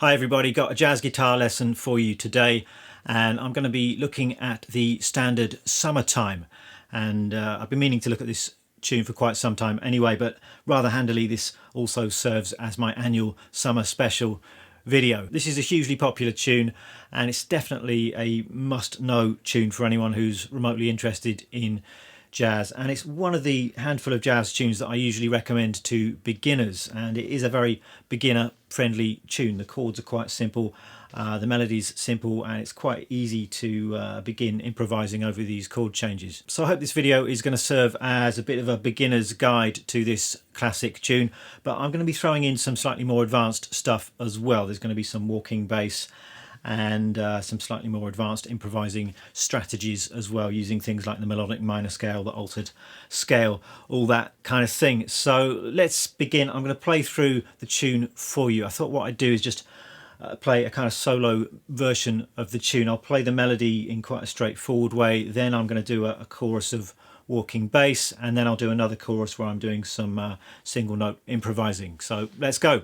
Hi everybody, got a jazz guitar lesson for you today, and I'm going to be looking at the standard Summertime. And I've been meaning to look at this tune for quite some time anyway, but rather handily this also serves as my annual summer special video. This is a hugely popular tune, and it's definitely a must-know tune for anyone who's remotely interested in jazz, and it's one of the handful of jazz tunes that I usually recommend to beginners, and it is a very beginner friendly tune. The chords are quite simple, the melody's simple, and it's quite easy to begin improvising over these chord changes. So I hope this video is going to serve as a bit of a beginner's guide to this classic tune, but I'm going to be throwing in some slightly more advanced stuff as well. There's going to be some walking bass and some slightly more advanced improvising strategies as well, using things like the melodic minor scale, the altered scale, all that kind of thing. So let's begin. I'm going to play through the tune for you. I thought what I'd do is just play a kind of solo version of the tune. I'll play the melody in quite a straightforward way, then I'm going to do a chorus of walking bass, and then I'll do another chorus where I'm doing some single note improvising. So let's go.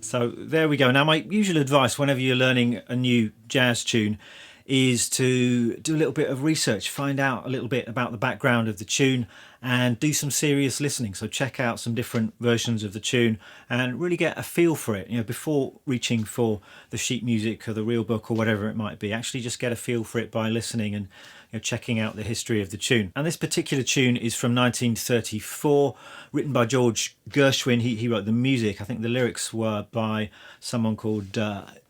So there we go. Now, my usual advice whenever you're learning a new jazz tune is to do a little bit of research, find out a little bit about the background of the tune, and do some serious listening. So check out some different versions of the tune and really get a feel for it, before reaching for the sheet music or the real book or whatever it might be. Actually just get a feel for it by listening and checking out the history of the tune. And this particular tune is from 1934, written by George Gershwin. He wrote the music. I think the lyrics were by someone called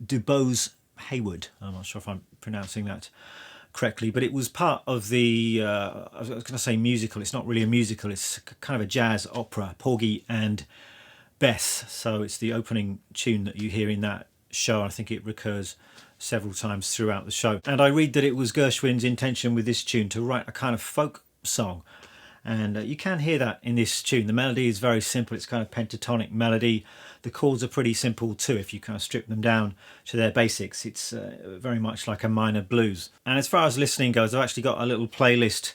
Dubose Hayward. I'm not sure if I'm pronouncing that correctly, but it was part of the I was going to say musical. It's not really a musical, it's kind of a jazz opera, Porgy and Bess. So it's the opening tune that you hear in that show. I think it recurs several times throughout the show, and I read that it was Gershwin's intention with this tune to write a kind of folk song, and you can hear that in this tune. The melody is very simple. It's kind of pentatonic melody. The chords are pretty simple too. If you kind of strip them down to their basics, it's very much like a minor blues. And as far as listening goes, I've actually got a little playlist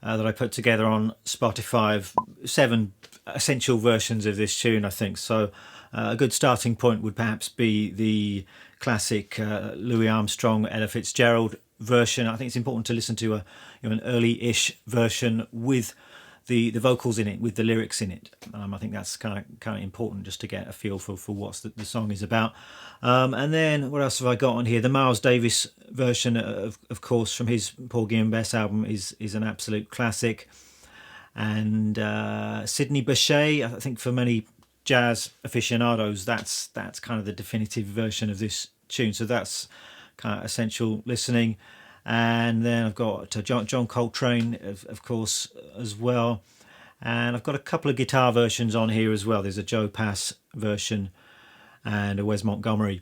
that I put together on Spotify of 7 essential versions of this tune, I think. So a good starting point would perhaps be the classic Louis Armstrong, Ella Fitzgerald version. I think it's important to listen to an early-ish version with the vocals in it, with the lyrics in it. I think that's kind of important just to get a feel for what the song is about. And then what else have I got on here? The Miles Davis version, of course, from his Porgy and Bess album is an absolute classic. And Sidney Bechet, I think for many jazz aficionados, that's kind of the definitive version of this tune. So that's kind of essential listening. And then I've got John Coltrane, of course, as well. And I've got a couple of guitar versions on here as well. There's a Joe Pass version and a Wes Montgomery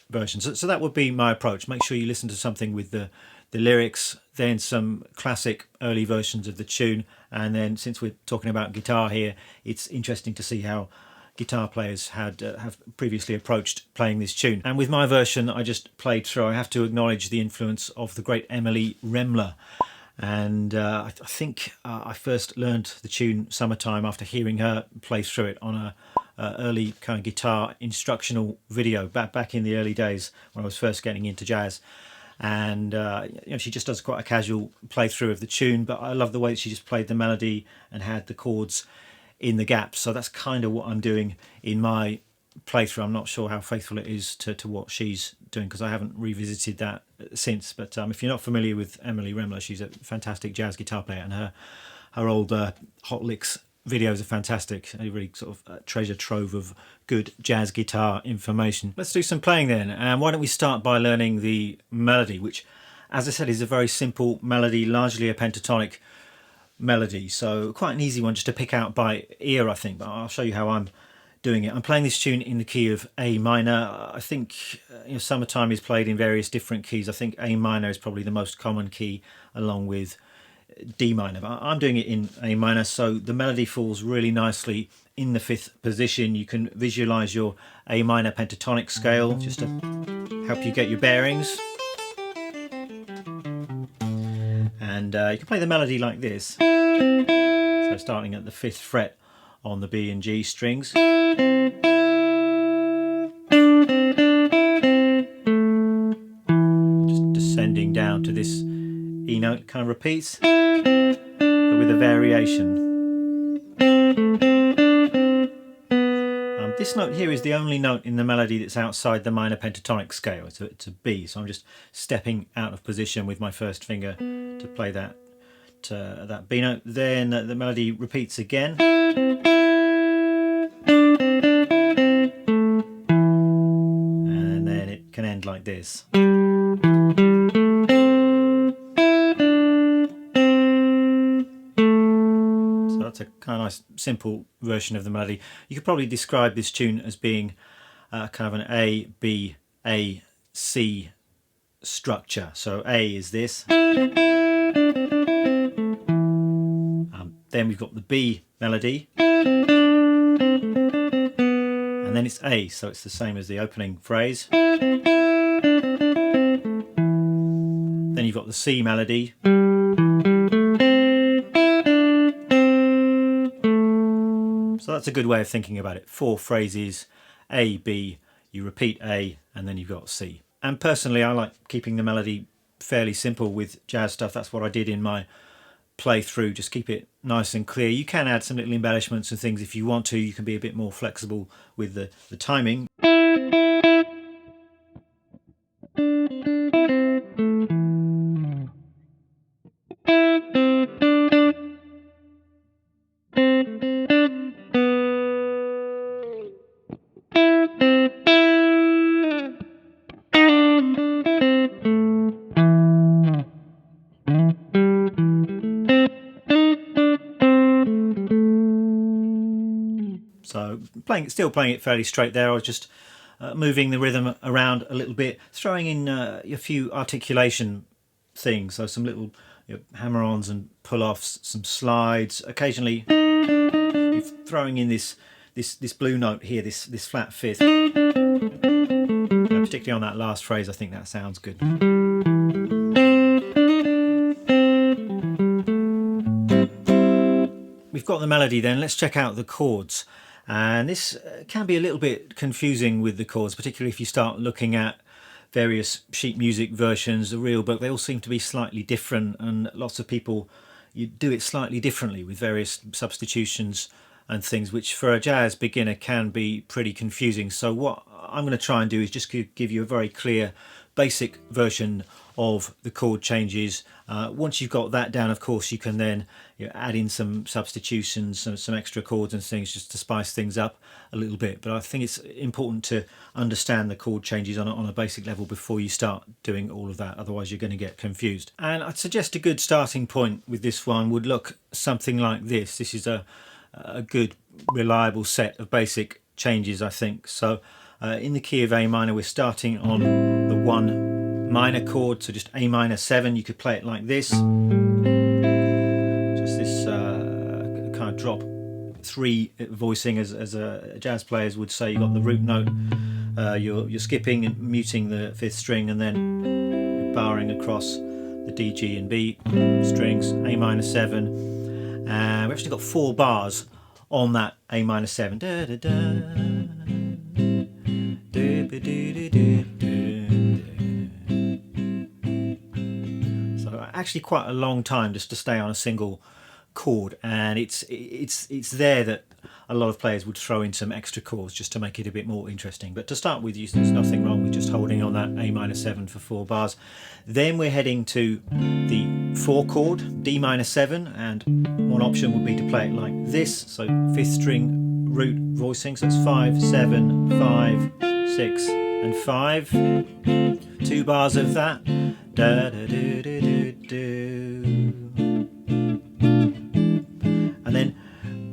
version. So that would be my approach. Make sure you listen to something with the lyrics, then some classic early versions of the tune, and then, since we're talking about guitar here, it's interesting to see how guitar players have previously approached playing this tune. And with my version I just played through, I have to acknowledge the influence of the great Emily Remler. And I think I first learned the tune Summertime after hearing her play through it on a early kind of guitar instructional video back in the early days when I was first getting into jazz. And she just does quite a casual playthrough of the tune, but I love the way she just played the melody and had the chords in the gaps. So that's kind of what I'm doing in my playthrough. I'm not sure how faithful it is to what she's doing, because I haven't revisited that since. But if you're not familiar with Emily Remler, she's a fantastic jazz guitar player, and her old Hot Licks videos are fantastic. A really sort of treasure trove of good jazz guitar information. Let's do some playing then, and why don't we start by learning the melody, which, as I said, is a very simple melody, largely a pentatonic melody, so quite an easy one just to pick out by ear, I think. But I'll show you how I'm doing it. I'm playing this tune in the key of A minor. I think Summertime is played in various different keys. I think A minor is probably the most common key, along with D minor, but I'm doing it in A minor, so the melody falls really nicely in the 5th position. You can visualize your A minor pentatonic scale just to help you get your bearings, and you can play the melody like this, so starting at the 5th fret on the B and G strings, just descending down to this E note, kind of repeats, but with a variation. This note here is the only note in the melody that's outside the minor pentatonic scale. It's a B, so I'm just stepping out of position with my first finger to play that B note. Then the melody repeats again, and then it can end like this. That's a kind of nice simple version of the melody. You could probably describe this tune as being kind of an A, B, A, C structure. So A is this. Then we've got the B melody. And then it's A, so it's the same as the opening phrase. Then you've got the C melody. So that's a good way of thinking about it. 4 phrases, A, B, you repeat A, and then you've got C. And personally, I like keeping the melody fairly simple with jazz stuff. That's what I did in my playthrough. Just keep it nice and clear. You can add some little embellishments and things if you want to. You can be a bit more flexible with the timing. So still playing it fairly straight there. I was just moving the rhythm around a little bit, throwing in a few articulation things, so some little hammer-ons and pull-offs, some slides. Occasionally, you're throwing in this blue note here, this flat 5th. Particularly on that last phrase, I think that sounds good. We've got the melody then. Let's check out the chords. And this can be a little bit confusing with the chords, particularly if you start looking at various sheet music versions, the real book. They all seem to be slightly different, and lots of people do it slightly differently with various substitutions and things, which for a jazz beginner can be pretty confusing. So what I'm going to try and do is just give you a very clear basic version of the chord changes. Once you've got that down, of course, you can then add in some substitutions, some extra chords and things just to spice things up a little bit. But I think it's important to understand the chord changes on a basic level before you start doing all of that. Otherwise, you're going to get confused. And I'd suggest a good starting point with this one would look something like this. This is a good, reliable set of basic changes, I think. So in the key of A minor, we're starting on the 1 minor chord, so just A minor 7. You could play it like this, just this kind of drop 3 voicing, as jazz players would say. You've got the root note, you're skipping and muting the 5th string, and then you're barring across the D, G and B strings, A minor 7. We've actually got 4 bars on that A minor 7. Da, da, da. Actually quite a long time just to stay on a single chord, and it's there that a lot of players would throw in some extra chords just to make it a bit more interesting. But to start with, there's nothing wrong with just holding on that A minor 7 for 4 bars. Then we're heading to the 4 chord, D minor 7, and one option would be to play it like this, so 5th string root voicing, so it's 5, 7, 5, 6 and 5, 2 bars of that. Da, da, do, do, do, do. And then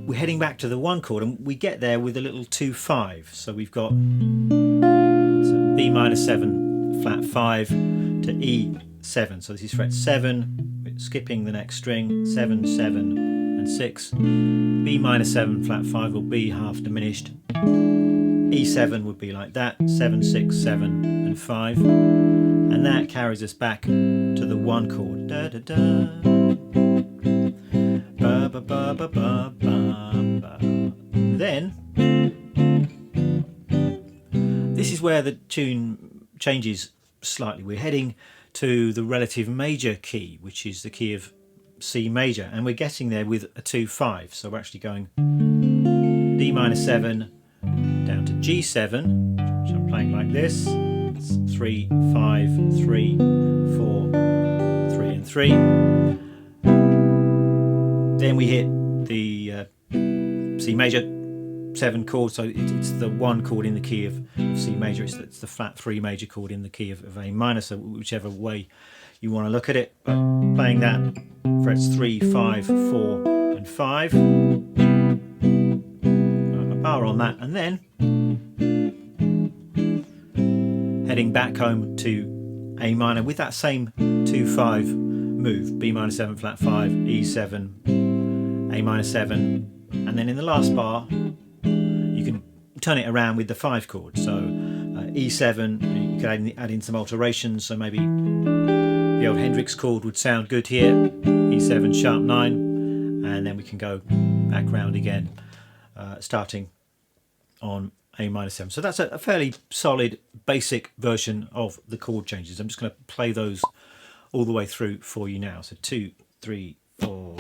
we're heading back to the 1 chord, and we get there with a little 2-5. So we've got B minor 7 flat 5 to E7. So this is fret 7, we're skipping the next string, 7, 7 and 6. B minor 7 flat 5 will be half diminished. E7 would be like that, 7, 6, 7 and 5. And that carries us back to the 1 chord. Da, da, da. Ba, ba, ba, ba, ba, ba. Then, this is where the tune changes slightly. We're heading to the relative major key, which is the key of C major, and we're getting there with a 2-5. So we're actually going D minor 7 down to G7, which I'm playing like this. 3, 5, 3, 4, 3 and 3. Then we hit the C major 7 chord, so it's the 1 chord in the key of C major. It's the flat 3 major chord in the key of A minor, so whichever way you want to look at it. But playing that, frets 3, 5, 4 and 5. A bar on that, and then heading back home to A minor with that same 2-5 move, B minor 7 flat 5, E7, A minor 7, and then in the last bar you can turn it around with the 5 chord. So E7, you could add in some alterations, so maybe the old Hendrix chord would sound good here, E7 sharp 9, and then we can go back round again, starting on A minor 7. So that's a fairly solid basic version of the chord changes. I'm just going to play those all the way through for you now. So 2, 3, 4.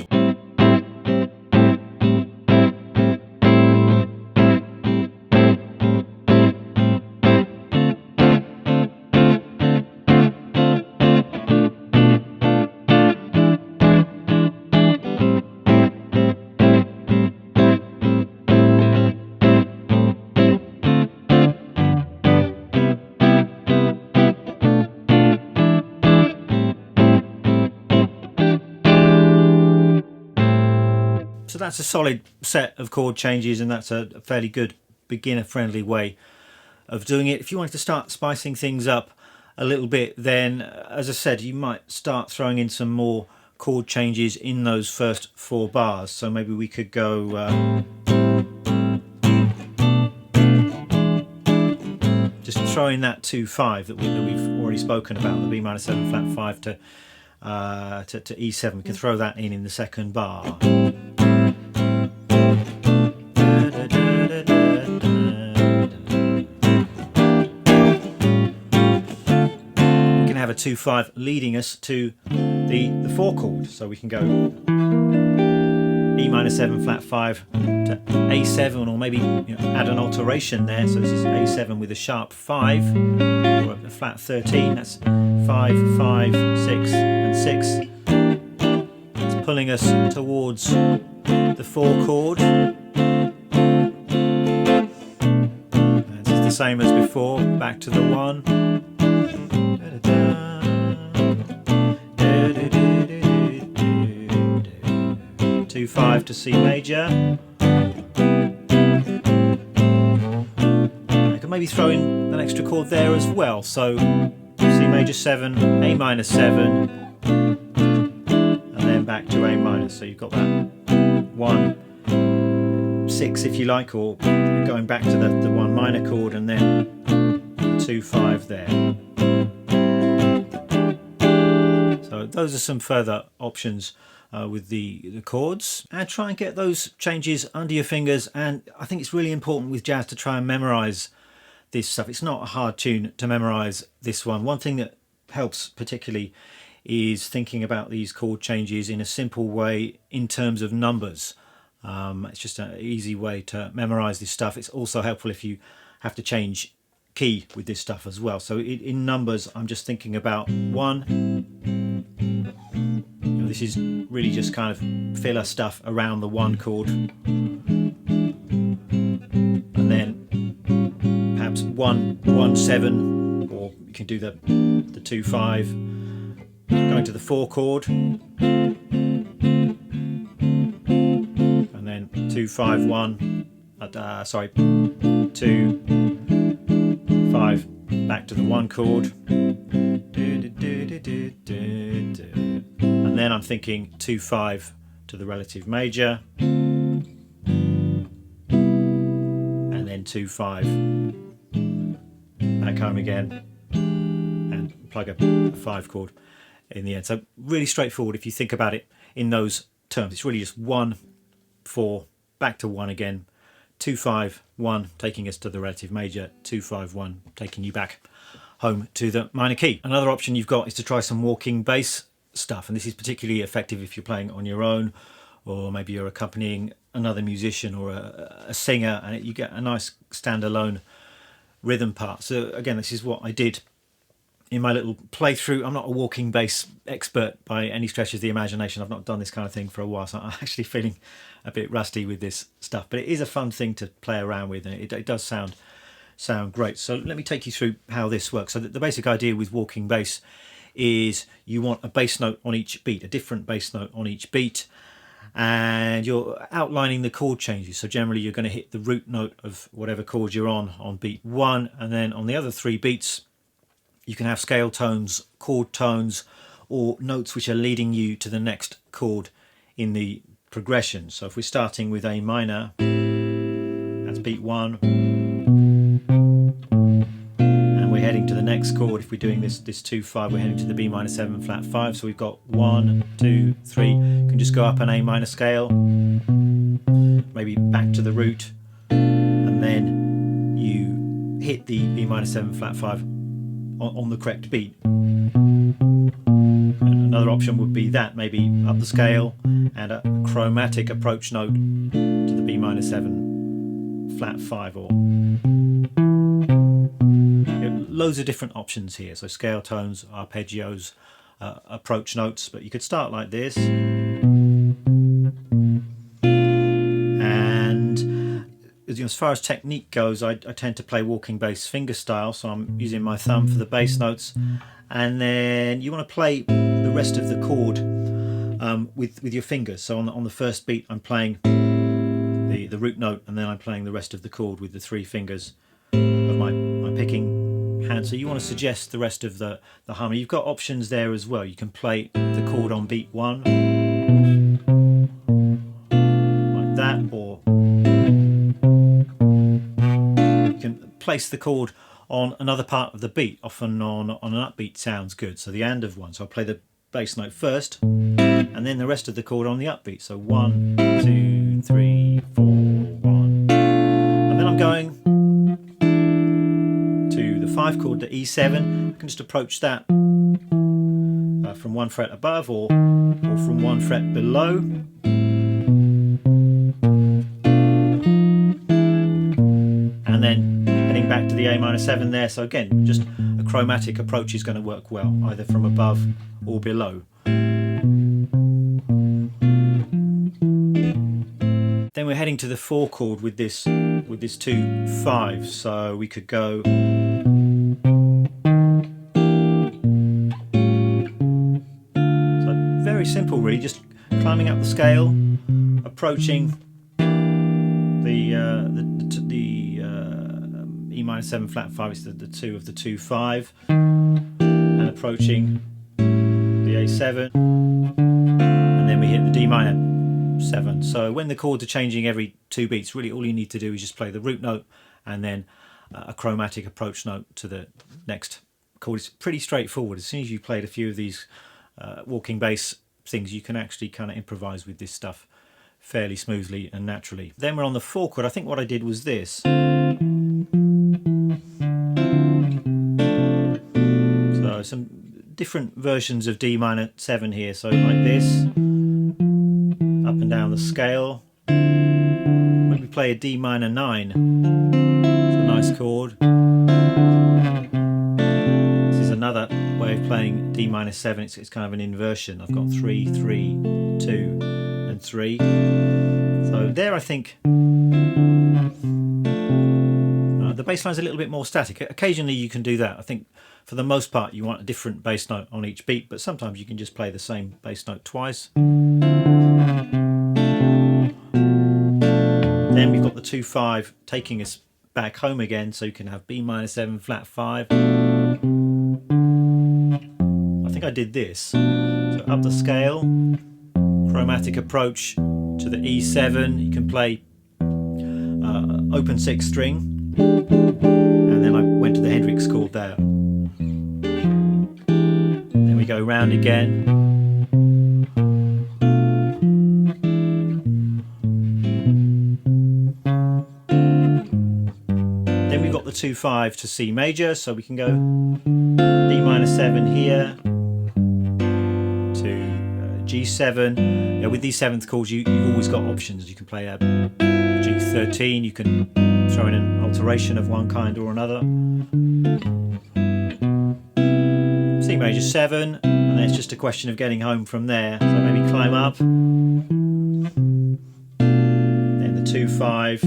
So that's a solid set of chord changes, and that's a fairly good beginner-friendly way of doing it. If you wanted to start spicing things up a little bit, then, as I said, you might start throwing in some more chord changes in those first 4 bars. So maybe we could go just throw in that 2-5 that we've already spoken about, the B minor 7 flat 5 to E7. We can throw that in the second bar. A 2-5 leading us to the 4 chord, so we can go E minor 7 flat 5 to A7, or maybe add an alteration there. So this is A7 with a sharp 5, or a flat 13. That's 5, 5, 6, and 6. It's pulling us towards the 4 chord. This is the same as before. Back to the 1. 2, 5 to C major. I can maybe throw in an extra chord there as well. So C major 7, A minor 7, and then back to A minor. So you've got that 1, 6 if you like, or going back to the 1 minor chord, and then 2, 5 there. So those are some further options with the chords, and try and get those changes under your fingers. And I think it's really important with jazz to try and memorize this stuff. It's not a hard tune to memorize this one. One thing that helps particularly is thinking about these chord changes in a simple way in terms of numbers. It's just an easy way to memorize this stuff. It's also helpful if you have to change key with this stuff as well. So in numbers, I'm just thinking about 1. This is really just kind of filler stuff around the 1 chord, and then perhaps 1, 1, 7, or you can do the 2, 5, going to the 4 chord, and then 2, 5, 1, 2, 5, back to the 1 chord. And then I'm thinking 2, 5 to the relative major, and then 2, 5 back home again, and plug a 5 chord in the end. So really straightforward if you think about it in those terms. It's really just 1, 4, back to 1 again, 2, 5, 1 taking us to the relative major, 2, 5, 1 taking you back home to the minor key. Another option you've got is to try some walking bass stuff, and this is particularly effective if you're playing on your own, or maybe you're accompanying another musician or a singer, and you get a nice standalone rhythm part. So again, this is what I did in my little playthrough. I'm not a walking bass expert by any stretch of the imagination. I've not done this kind of thing for a while, so I'm actually feeling a bit rusty with this stuff, but it is a fun thing to play around with, and it does sound great. So let me take you through how this works. So the basic idea with walking bass is you want a bass note on each beat, a different bass note on each beat, and you're outlining the chord changes. So generally you're going to hit the root note of whatever chord you're on beat 1, and then on the other 3 beats you can have scale tones, chord tones, or notes which are leading you to the next chord in the progression. So if we're starting with A minor, that's beat 1, and we're heading to the next chord. If we're doing this 2, 5, we're heading to the B minor 7 flat 5. So we've got 1, 2, 3. You can just go up an A minor scale, maybe back to the root, and then you hit the B minor 7 flat 5 on the correct beat. Another option would be that, maybe up the scale and a chromatic approach note to the B minor 7 flat 5, or loads of different options here. So scale tones, arpeggios, approach notes, but you could start like this. And as far as technique goes, I tend to play walking bass finger style, so I'm using my thumb for the bass notes, and then you want to play the rest of the chord with your fingers. So on the first beat I'm playing the root note, and then I'm playing the rest of the chord with the 3 fingers of my picking hand. So you want to suggest the rest of the harmony. You've got options there as well. You can play the chord on beat 1 like that, or you can place the chord on another part of the beat. Often on an upbeat sounds good, so the and of 1. So I'll play the bass note first, and then the rest of the chord on the upbeat. So 1, 2, 3, 4, 1, and then I'm going to the 5 chord, the E7. I can just approach that from 1 fret above or from 1 fret below, and back to the A minor 7 there. So again, just a chromatic approach is going to work well, either from above or below. Then we're heading to the 4 chord with this 2/5. So we could go very simple, really, just climbing up the scale, approaching the E minor 7 flat 5, it's the 2 of the 2/5, and approaching the A7, and then we hit the D minor 7. So when the chords are changing every 2 beats, really all you need to do is just play the root note and then a chromatic approach note to the next chord. It's pretty straightforward. As soon as you've played a few of these walking bass things, you can actually kind of improvise with this stuff fairly smoothly and naturally. Then we're on the 4 chord. I think what I did was this. So some different versions of D minor 7 here. So like this, up and down the scale. When we play a D minor 9, it's a nice chord. This is another way of playing D minor 7. It's kind of an inversion. I've got 3, 3, 2 and 3. So there I think the bass line's a little bit more static. Occasionally you can do that. I think for the most part you want a different bass note on each beat, but sometimes you can just play the same bass note twice. Then we've got the 2/5 taking us back home again, so you can have B minor 7 flat 5. I think I did this. So up the scale, chromatic approach to the E7. You can play open 6 string, and then I went to the Hendrix chord there. Then we go round again. Then we've got the 2/5 to C major, so we can go D minor 7 here to G7. Now with these 7th chords, you've always got options. You can play a G13, you can throw in an alteration of one kind or another. C major 7, and then it's just a question of getting home from there. So maybe climb up, then the 2/5.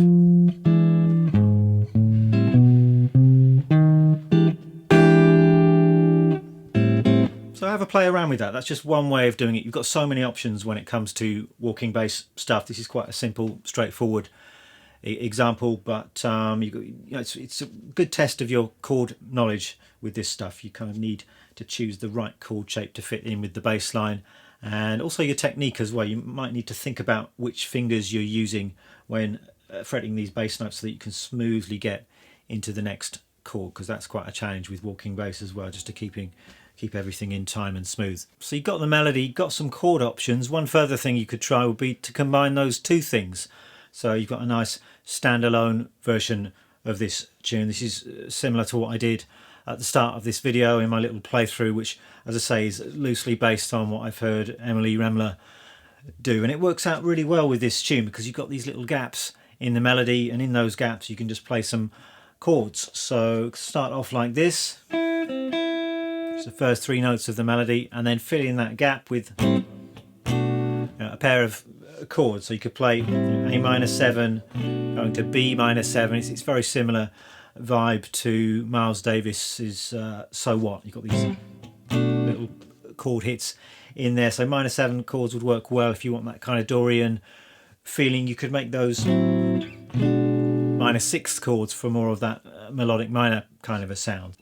So have a play around with that. That's just one way of doing it. You've got so many options when it comes to walking bass stuff. This is quite a simple, straightforward example, but it's a good test of your chord knowledge with this stuff. You kind of need to choose the right chord shape to fit in with the bass line, and also your technique as well. You might need to think about which fingers you're using when fretting these bass notes so that you can smoothly get into the next chord, because that's quite a challenge with walking bass as well, just to keep everything in time and smooth. So you've got the melody, got some chord options. One further thing you could try would be to combine those two things. So you've got a nice standalone version of this tune. This is similar to what I did at the start of this video in my little playthrough, which, as I say, is loosely based on what I've heard Emily Remler do. And it works out really well with this tune because you've got these little gaps in the melody, and in those gaps you can just play some chords. So start off like this. It's the first 3 notes of the melody, and then fill in that gap with a pair of chords. So you could play A minor 7 going to B minor 7. It's very similar vibe to Miles Davis's So What. You've got these little chord hits in there. So minor 7 chords would work well if you want that kind of Dorian feeling. You could make those minor 6th chords for more of that melodic minor kind of a sound.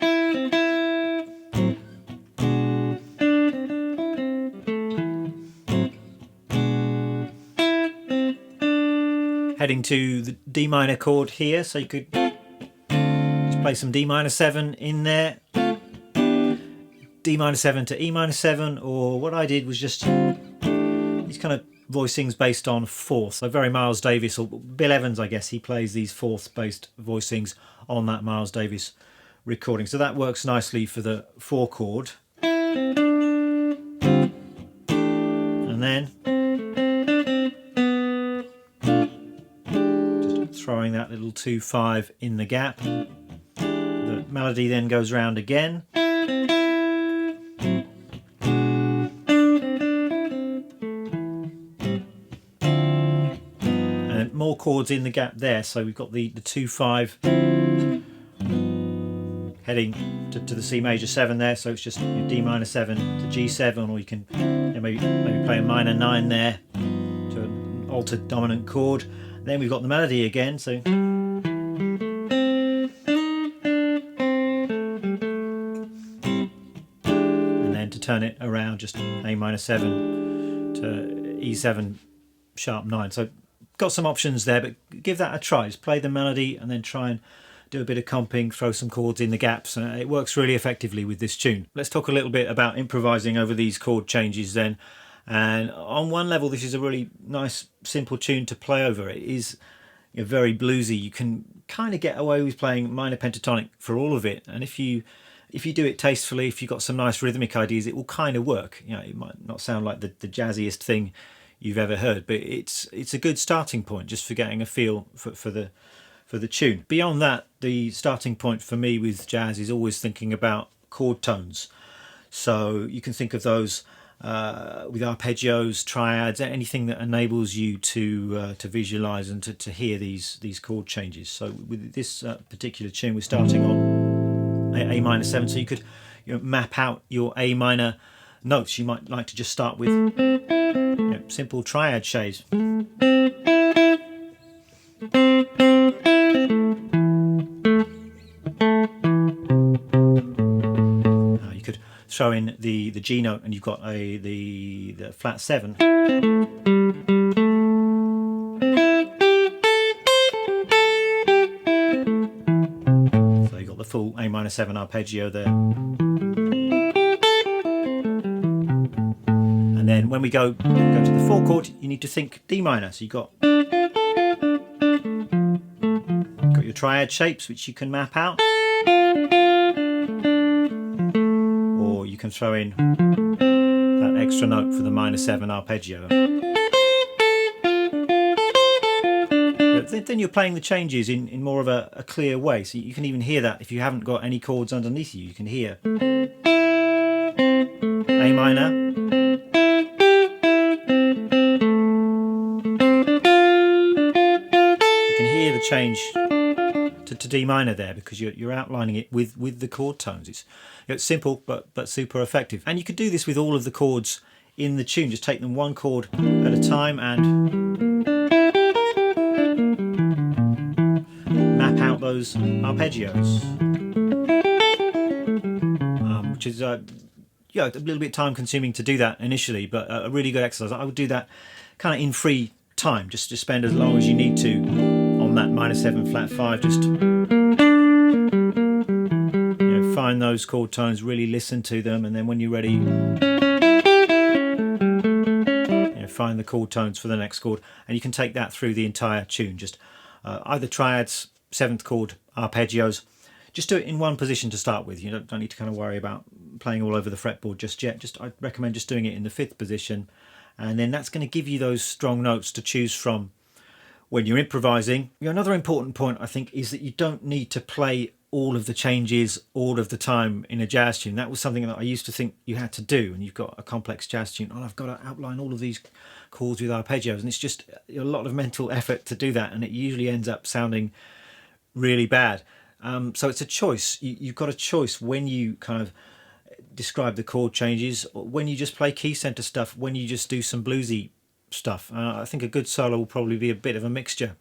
Heading to the D minor chord here, so you could just play some D minor 7 in there, D minor 7 to E minor 7, or what I did was just these kind of voicings based on fourths. So very Miles Davis, or Bill Evans, I guess, he plays these fourths based voicings on that Miles Davis recording. So that works nicely for the 4 chord. And then throwing that little 2/5 in the gap. melody then goes round again. And more chords in the gap there, so we've got the 2-5 heading to the C major 7 there, so it's just D minor 7 to G7, or you can maybe play a minor 9 there to an altered dominant chord. Then we've got the melody again, so and then to turn it around, just A minor 7 to E7 sharp 9. So got some options there, but give that a try. Just play the melody and then try and do a bit of comping, throw some chords in the gaps. It works really effectively with this tune. Let's talk a little bit about improvising over these chord changes then. And on one level, this is a really nice, simple tune to play over. It is very bluesy. You can kind of get away with playing minor pentatonic for all of it. And if you do it tastefully, if you've got some nice rhythmic ideas, it will kind of work. It might not sound like the jazziest thing you've ever heard, but it's a good starting point just for getting a feel for the tune. Beyond that, the starting point for me with jazz is always thinking about chord tones. So you can think of those with arpeggios, triads, anything that enables you to visualize and to hear these chord changes. So with this particular tune, we're starting on A minor 7. So you could map out your A minor notes. You might like to just start with simple triad shapes. You could throw in the G note, and you've got the flat 7. So you've got the full A minor 7 arpeggio there. And then when we go to the 4 chord, you need to think D minor. So you've got your triad shapes, which you can map out, or you can throw in that extra note for the minor 7 arpeggio. Then you're playing the changes in more of a clear way, so you can even hear that if you haven't got any chords underneath you. You can hear A minor, change to D minor there, because you're outlining it with the chord tones. It's simple but super effective, and you could do this with all of the chords in the tune. Just take them one chord at a time and map out those arpeggios, which is a little bit time consuming to do that initially, but a really good exercise. I would do that kind of in free time, just spend as long as you need to on that minor 7 flat 5, just find those chord tones, really listen to them, and then when you're ready, find the chord tones for the next chord, and you can take that through the entire tune. Just either triads, 7th chord, arpeggios. Just do it in one position to start with. You don't need to kind of worry about playing all over the fretboard just yet. I recommend just doing it in the 5th position, and then that's going to give you those strong notes to choose from when you're improvising. Another important point, I think, is that you don't need to play all of the changes all of the time in a jazz tune. That was something that I used to think you had to do, and you've got a complex jazz tune. I've got to outline all of these chords with arpeggios, and it's just a lot of mental effort to do that, and it usually ends up sounding really bad. So it's a choice. You've got a choice when you kind of describe the chord changes, when you just play key center stuff, when you just do some bluesy stuff. I think a good solo will probably be a bit of a mixture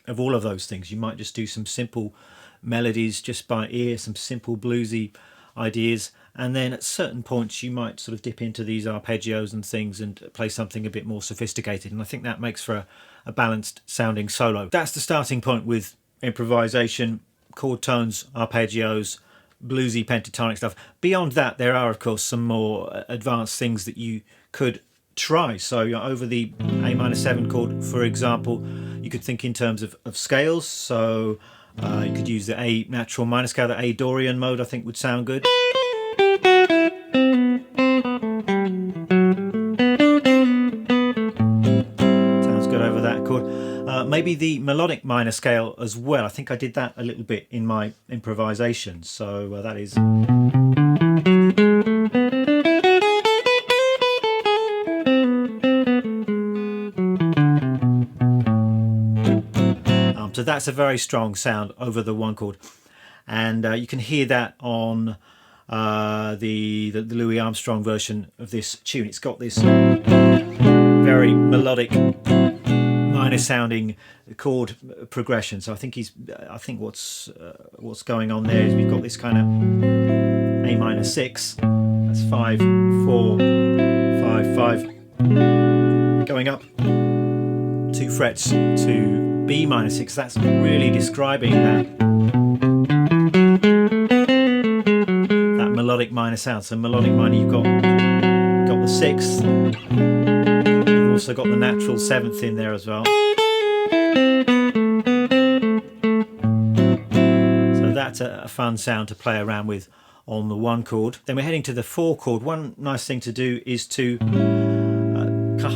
of all of those things. You might just do some simple melodies just by ear, some simple bluesy ideas, and then at certain points you might sort of dip into these arpeggios and things and play something a bit more sophisticated, and I think that makes for a balanced sounding solo. That's the starting point with improvisation: chord tones, arpeggios, bluesy pentatonic stuff. Beyond that, there are of course some more advanced things that you could try. So over the A minor 7 chord, for example, you could think in terms of scales. So you could use the A natural minor scale, the A Dorian mode I think would sound good. Sounds good over that chord. maybe the melodic minor scale as well. I think I did that a little bit in my improvisation. So that is. So that's a very strong sound over the one chord, and you can hear that on the Louis Armstrong version of this tune. It's got this very melodic minor sounding chord progression. So I think what's going on there is we've got this kind of A minor 6. That's 5 4 5 5, going up 2 frets to B minor 6. That's really describing that melodic minor sound. So melodic minor, you've got the 6th. You've also got the natural 7th in there as well. So that's a fun sound to play around with on the one chord. Then we're heading to the 4 chord. One nice thing to do is to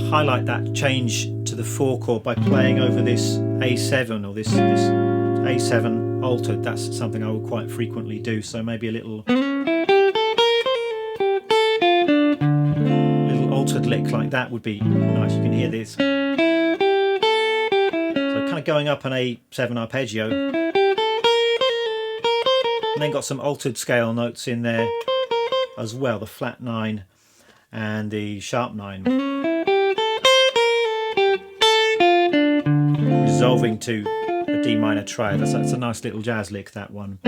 highlight that change to the 4 chord by playing over this A7 or this A7 altered. That's something I will quite frequently do. So maybe a little altered lick like that would be nice. You can hear this. So kind of going up an A7 arpeggio, and then got some altered scale notes in there as well, the flat 9 and the sharp 9, resolving to a D minor triad. That's a nice little jazz lick, that one.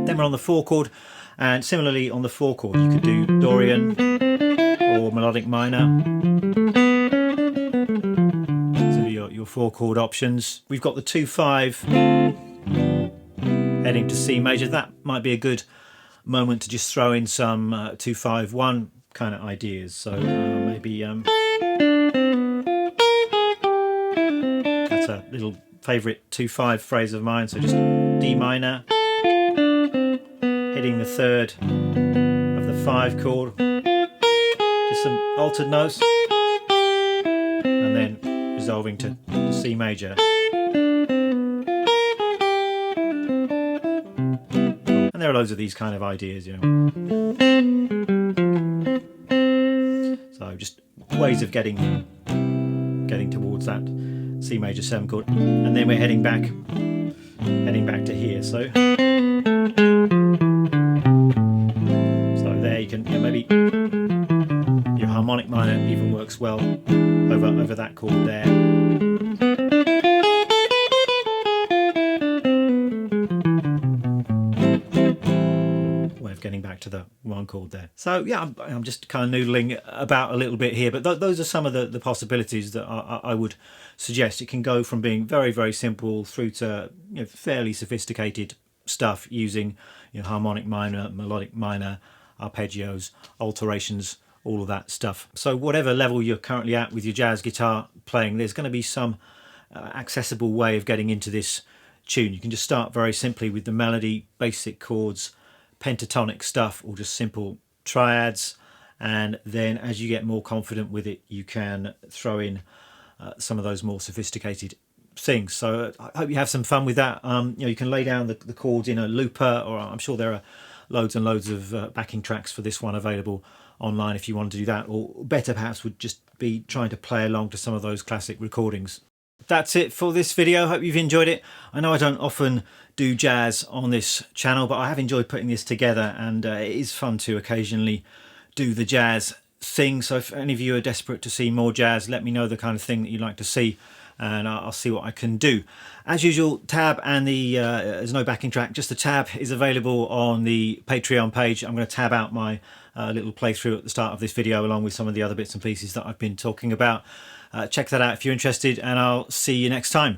Then we're on the 4 chord, and similarly on the 4 chord you could do Dorian or melodic minor. So your 4 chord options. We've got the 2-5 heading to C major. That might be a good moment to just throw in some 2-5-1 kind of ideas. So maybe that's a little favourite 2-5 phrase of mine. So just D minor, hitting the 3rd of the 5 chord, just some altered notes, and then resolving to C major. And there are loads of these kind of ideas, you know. So just ways of getting towards that C major 7 chord, and then we're heading back to here. So there you can, maybe your harmonic minor even works well over that chord there. Getting back to the 1 chord there. So yeah, I'm just kind of noodling about a little bit here, but those are some of the possibilities that I would suggest. It can go from being very, very simple through to fairly sophisticated stuff using harmonic minor, melodic minor, arpeggios, alterations, all of that stuff. So whatever level you're currently at with your jazz guitar playing, there's going to be some accessible way of getting into this tune. You can just start very simply with the melody, basic chords, pentatonic stuff, or just simple triads, and then as you get more confident with it you can throw in some of those more sophisticated things. So I hope you have some fun with that. You can lay down the chords in a looper, or I'm sure there are loads and loads of backing tracks for this one available online if you want to do that, or better perhaps would just be trying to play along to some of those classic recordings. That's it for this video. Hope you've enjoyed it. I know I don't often do jazz on this channel, but I have enjoyed putting this together, and it is fun to occasionally do the jazz thing. So if any of you are desperate to see more jazz, let me know the kind of thing that you'd like to see, and I'll see what I can do. As usual, tab and there's no backing track, just the tab is available on the Patreon page. I'm going to tab out my little playthrough at the start of this video along with some of the other bits and pieces that I've been talking about. Check that out if you're interested, and I'll see you next time.